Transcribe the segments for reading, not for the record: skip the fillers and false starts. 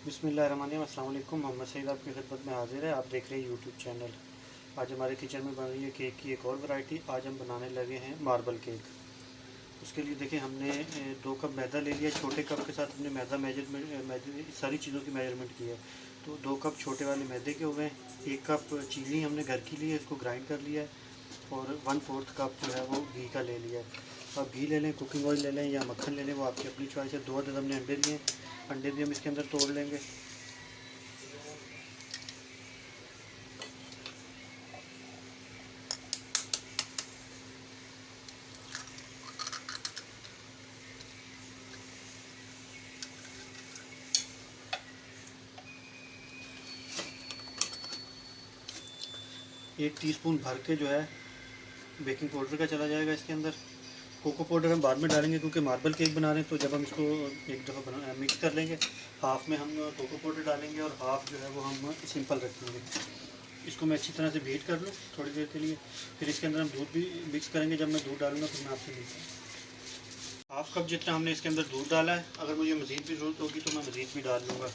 बिस्मिल्लाहिर्रहमानिर्रहीम। अस्सलाम वालेकुम। मोहम्मद सईद आपकी खिदमत में हाजिर है। आप देख रहे हैं यूट्यूब चैनल। आज हमारे किचन में बन रही है केक की एक और वैरायटी। आज हम बनाने लगे हैं मार्बल केक। उसके लिए देखिए हमने 2 कप मैदा ले लिया। छोटे कप के साथ हमने मैदा मेजरमेंट सारी चीज़ों की मेजरमेंट की है। तो 2 कप छोटे वाले मैदे के हो गए। 1 कप चीनी हमने घर की ली है, इसको ग्राइंड कर लिया है। और 1/4 कप जो है वो घी का ले लिया है। आप घी ले लें, कुकिंग ऑयल ले लें या मक्खन ले लें, वो आपकी अपनी चॉइस है। 2 अदद हमने अंडे लिए, अंडे भी हम इसके अंदर तोड़ लेंगे। 1 टीस्पून भर के जो है बेकिंग पाउडर का चला जाएगा इसके अंदर। कोको पाउडर हम बाद में डालेंगे क्योंकि मार्बल केक बना रहे हैं, तो जब हम इसको एक दफ़ा मिक्स कर लेंगे, हाफ़ में हम कोको पाउडर डालेंगे और हाफ़ जो है वो हम सिंपल रखेंगे। इसको मैं अच्छी तरह से बीट कर लूँ थोड़ी देर के लिए। फिर इसके अंदर हम दूध भी मिक्स करेंगे। जब मैं दूध डालूँगा फिर मैं आपसे मिलता हूँ। हाफ़ कप जितना हमने इसके अंदर दूध डाला है। अगर मुझे मज़ीद भी ज़रूरत होगी तो मैं मज़ीद भी डाल लूँगा।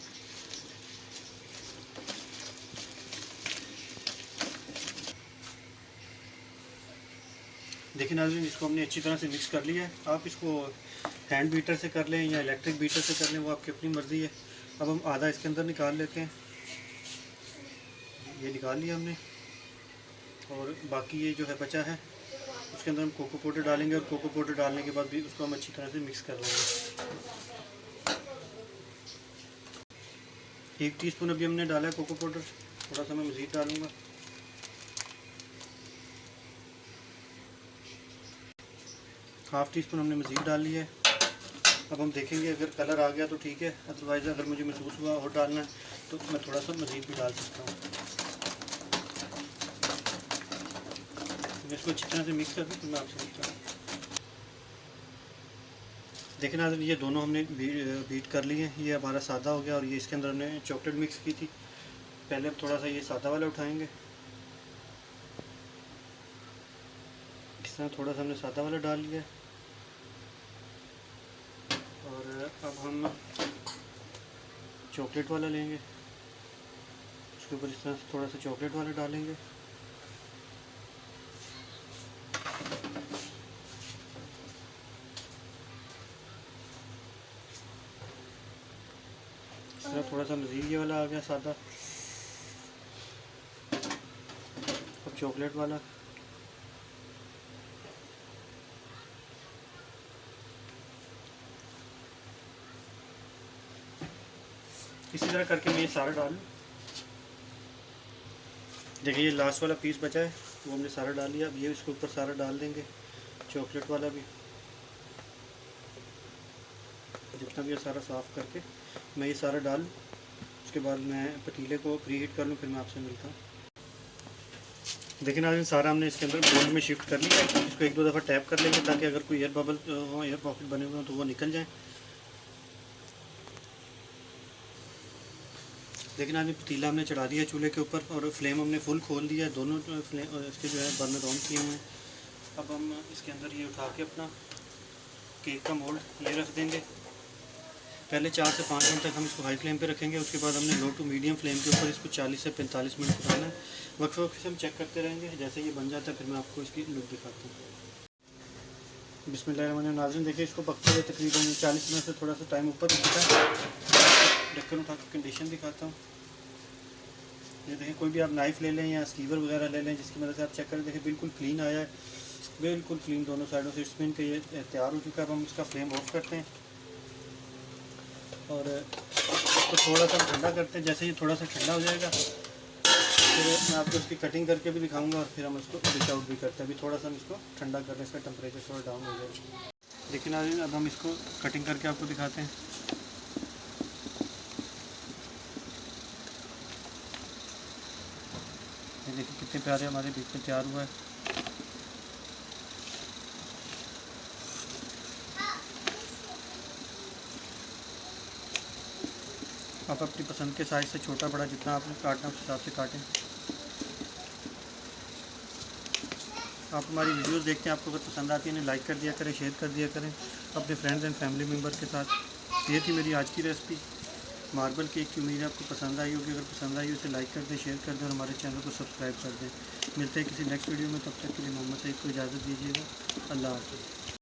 देखिए नाज़रीन, इसको हमने अच्छी तरह से मिक्स कर लिया है। आप इसको हैंड बीटर से कर लें या इलेक्ट्रिक बीटर से कर लें, वो आपकी अपनी मर्ज़ी है। अब हम आधा इसके अंदर निकाल लेते हैं। ये निकाल लिया हमने। और बाकी ये जो है बचा है, उसके अंदर हम कोको पाउडर डालेंगे और कोको पाउडर डालने के बाद भी उसको हम अच्छी तरह से मिक्स कर लेंगे। 1 टीस्पून अभी हमने डाला है कोको पाउडर, थोड़ा सा मैं मज़ीद डालूँगा। हाफ़ टी स्पून हमने मज़ीद डाल लिया है। अब हम देखेंगे, अगर कलर आ गया तो ठीक है, अदरवाइज़ अगर मुझे महसूस हुआ और डालना है तो मैं थोड़ा सा मज़ीद भी डाल सकता हूँ। मैं इसको अच्छी तरह से मिक्स कर दूँ, तो मैं आपसे मिलता हूँ। देखिए नाज़रीन, ये दोनों हमने बीट कर लिए हैं। ये हमारा सादा हो गया और ये इसके अंदर हमने चॉकलेट मिक्स की थी। पहले हम थोड़ा सा ये सादा वाला उठाएँगे। इस तरह थोड़ा सा हमने सादा वाला डाल लिया है। और अब हम चॉकलेट वाला लेंगे, उसके ऊपर इस तरह से थोड़ा सा चॉकलेट वाला डालेंगे। इस तरह थोड़ा सा मज़ीद ये वाला आ गया सादा। अब चॉकलेट वाला। इसी तरह करके मैं ये सारा डाल लूँ। देखिए ये लास्ट वाला पीस बचा है, वो हमने सारा डाल लिया। अब ये इसके ऊपर सारा डाल देंगे, चॉकलेट वाला भी। जितना भी ये सारा साफ़ करके मैं ये सारा डाल लूँ। उसके बाद मैं पतीले को प्री हीट कर लूँ, फिर मैं आपसे मिलता हूँ। देखिए नाज़रीन, सारा हमने इसके अंदर बोल में शिफ्ट कर लिया है। इसको 1-2 दफ़ा टैप कर लेंगे ताकि अगर कोई एयर बबल हो, एयर पॉकेट बने हुए हो तो वो निकल जाए। लेकिन आज पतीला हमने चढ़ा दिया चूल्हे के ऊपर और फ्लेम हमने फुल खोल दिया है। दोनों फ्लेम इसके जो है बर्नर ऑन किए हुए हैं। अब हम इसके अंदर ये उठा के अपना केक का मोल्ड ये रख देंगे। पहले 4 से 5 मिनट तक हम इसको हाई फ्लेम पे रखेंगे। उसके बाद हमने लो टू मीडियम फ्लेम के ऊपर इसको 40 से 45 मिनट पकाना है। वक्त वक्त से हम चेक करते रहेंगे। जैसे ये बन जाता है फिर मैं आपको इसकी लुक दिखाता हूँ। बिस्मिल्लाहिर्रहमानिर्रहीम। नाज़रीन देखिए, इसको पकते हुए तकरीबन 40 मिनट से थोड़ा सा टाइम ऊपर दिखता है। ढक्कन उठा के कंडीशन दिखाता हूँ। ये देखिए, कोई भी आप नाइफ़ ले लें या स्कीवर वगैरह ले लें जिसकी मदद से आप चेक करें। देखिए बिल्कुल क्लीन आया है, बिल्कुल क्लीन दोनों साइडों से। स्पिन के ये तैयार हो चुका है। अब हम इसका फ्लेम ऑफ करते हैं और इसको थोड़ा सा ठंडा करते हैं। जैसे ये थोड़ा सा ठंडा हो जाएगा फिर मैं आपको इसकी कटिंग करके भी दिखाऊंगा और फिर हम इसको डिश आउट भी करते हैं। अभी थोड़ा सा हम इसको ठंडा कर रहे हैं, इसका टेम्परेचर थोड़ा डाउन हो जाएगा। लेकिन अब हम इसको कटिंग करके आपको दिखाते हैं। ये देखिए कितने प्यारे हमारे बीच में तैयार हुआ है। आप अपनी पसंद के साइज़ से छोटा बड़ा जितना आपने काटना उस हिसाब से काटें। आप हमारी वीडियोस देखते हैं, आपको अगर पसंद आती है इन्हें लाइक कर दिया करें, शेयर कर दिया करें अपने फ्रेंड्स एंड फैमिली मेम्बर के साथ। ये थी मेरी आज की रेसिपी। मार्बल केक की उम्मीद है आपको पसंद आई होगी। अगर पसंद आई हो इसे लाइक कर दें, शेयर कर दें और हमारे चैनल को सब्सक्राइब कर दें। मिलते हैं किसी नेक्स्ट वीडियो में, तब तक के लिए मोहम्मद सईद को इजाज़त दीजिएगा। अल्लाह हाफ़िज़।